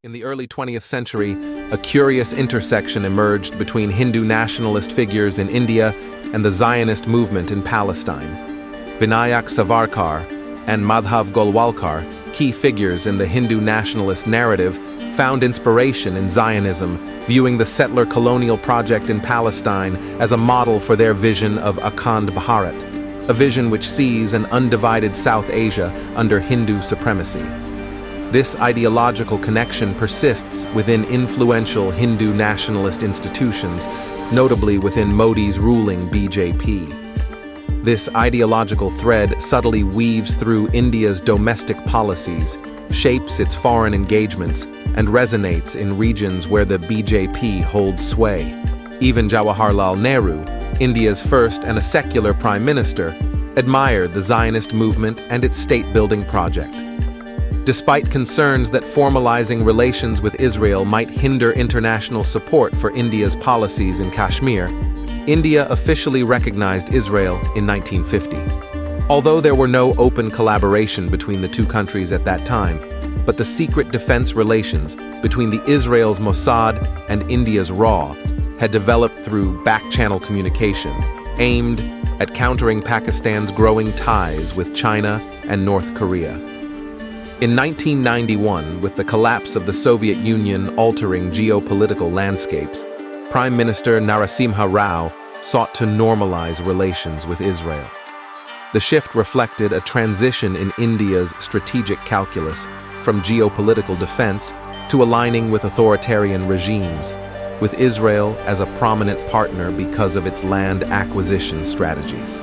In the early 20th century, a curious intersection emerged between Hindu nationalist figures in India and the Zionist movement in Palestine. Vinayak Savarkar and Madhav Golwalkar, key figures in the Hindu nationalist narrative, found inspiration in Zionism, viewing the settler colonial project in Palestine as a model for their vision of Akhand Bharat, a vision which sees an undivided South Asia under Hindu supremacy. This ideological connection persists within influential Hindu nationalist institutions, notably within Modi's ruling BJP. This ideological thread subtly weaves through India's domestic policies, shapes its foreign engagements, and resonates in regions where the BJP holds sway. Even Jawaharlal Nehru, India's first and a secular prime minister, admired the Zionist movement and its state-building project. Despite concerns that formalizing relations with Israel might hinder international support for India's policies in Kashmir, India officially recognized Israel in 1950. Although there were no open collaboration between the two countries at that time, but the secret defense relations between the Israel's Mossad and India's RAW had developed through back-channel communication, aimed at countering Pakistan's growing ties with China and North Korea. In 1991, with the collapse of the Soviet Union altering geopolitical landscapes, Prime Minister Narasimha Rao sought to normalize relations with Israel. The shift reflected a transition in India's strategic calculus from geopolitical defense to aligning with authoritarian regimes, with Israel as a prominent partner because of its land acquisition strategies,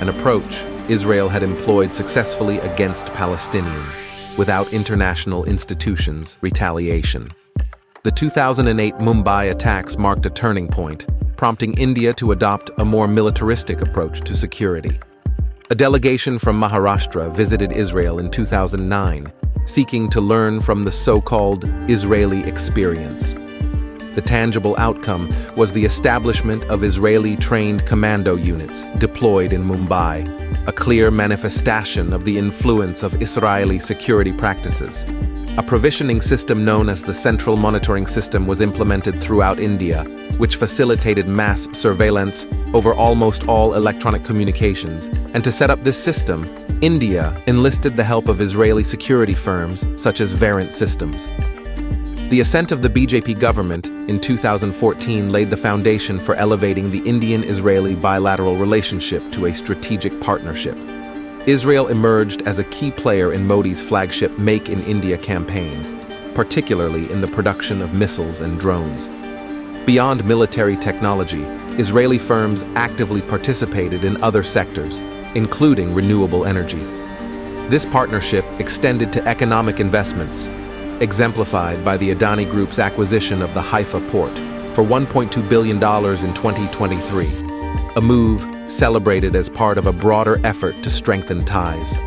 an approach Israel had employed successfully against Palestinians, without international institutions' retaliation. The 2008 Mumbai attacks marked a turning point, prompting India to adopt a more militaristic approach to security. A delegation from Maharashtra visited Israel in 2009, seeking to learn from the so-called Israeli experience. The tangible outcome was the establishment of Israeli-trained commando units deployed in Mumbai, a clear manifestation of the influence of Israeli security practices. A provisioning system known as the Central Monitoring System was implemented throughout India, which facilitated mass surveillance over almost all electronic communications. And to set up this system, India enlisted the help of Israeli security firms such as Verint Systems. The ascent of the BJP government in 2014 laid the foundation for elevating the Indian-Israeli bilateral relationship to a strategic partnership. Israel emerged as a key player in Modi's flagship Make in India campaign, particularly in the production of missiles and drones. Beyond military technology, Israeli firms actively participated in other sectors, including renewable energy. This partnership extended to economic investments, exemplified by the Adani Group's acquisition of the Haifa port for $1.2 billion in 2023, a move celebrated as part of a broader effort to strengthen ties.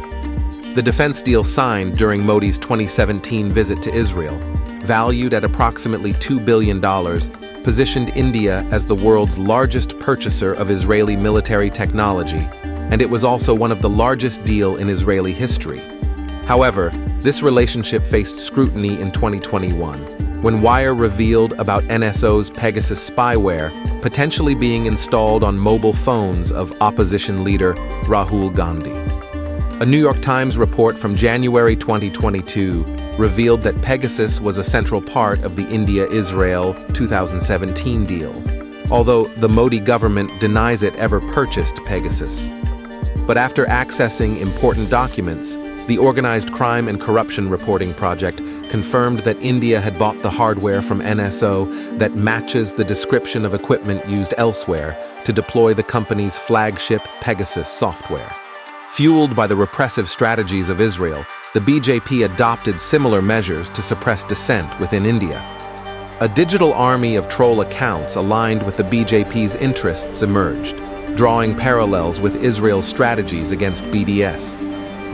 The defense deal signed during Modi's 2017 visit to Israel, valued at approximately $2 billion, positioned India as the world's largest purchaser of Israeli military technology, and it was also one of the largest deals in Israeli history. However, this relationship faced scrutiny in 2021, when Wire revealed about NSO's Pegasus spyware potentially being installed on mobile phones of opposition leader Rahul Gandhi. A New York Times report from January 2022 revealed that Pegasus was a central part of the India-Israel 2017 deal, although the Modi government denies it ever purchased Pegasus. But after accessing important documents, the Organized Crime and Corruption Reporting Project confirmed that India had bought the hardware from NSO that matches the description of equipment used elsewhere to deploy the company's flagship Pegasus software. Fueled by the repressive strategies of Israel, the BJP adopted similar measures to suppress dissent within India. A digital army of troll accounts aligned with the BJP's interests emerged, drawing parallels with Israel's strategies against BDS.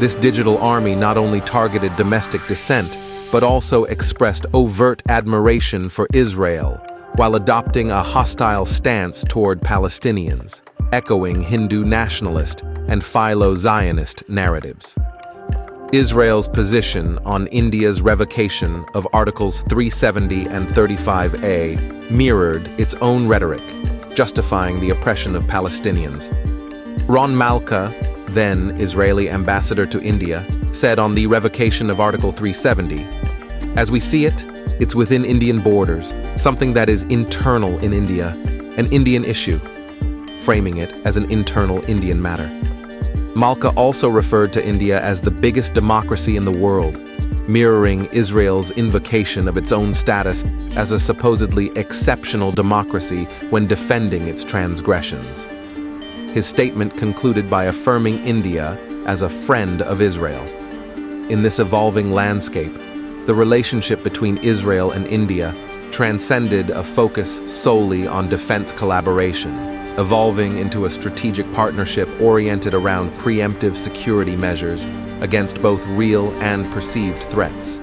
This digital army not only targeted domestic dissent, but also expressed overt admiration for Israel, while adopting a hostile stance toward Palestinians, echoing Hindu nationalist and philo-Zionist narratives. Israel's position on India's revocation of Articles 370 and 35A mirrored its own rhetoric, justifying the oppression of Palestinians. Ron Malka, then Israeli ambassador to India, said on the revocation of Article 370, "As we see it, it's within Indian borders, something that is internal in India, an Indian issue," framing it as an internal Indian matter. Malka also referred to India as the biggest democracy in the world, mirroring Israel's invocation of its own status as a supposedly exceptional democracy when defending its transgressions. His statement concluded by affirming India as a friend of Israel. In this evolving landscape, the relationship between Israel and India transcended a focus solely on defense collaboration, evolving into a strategic partnership oriented around preemptive security measures against both real and perceived threats.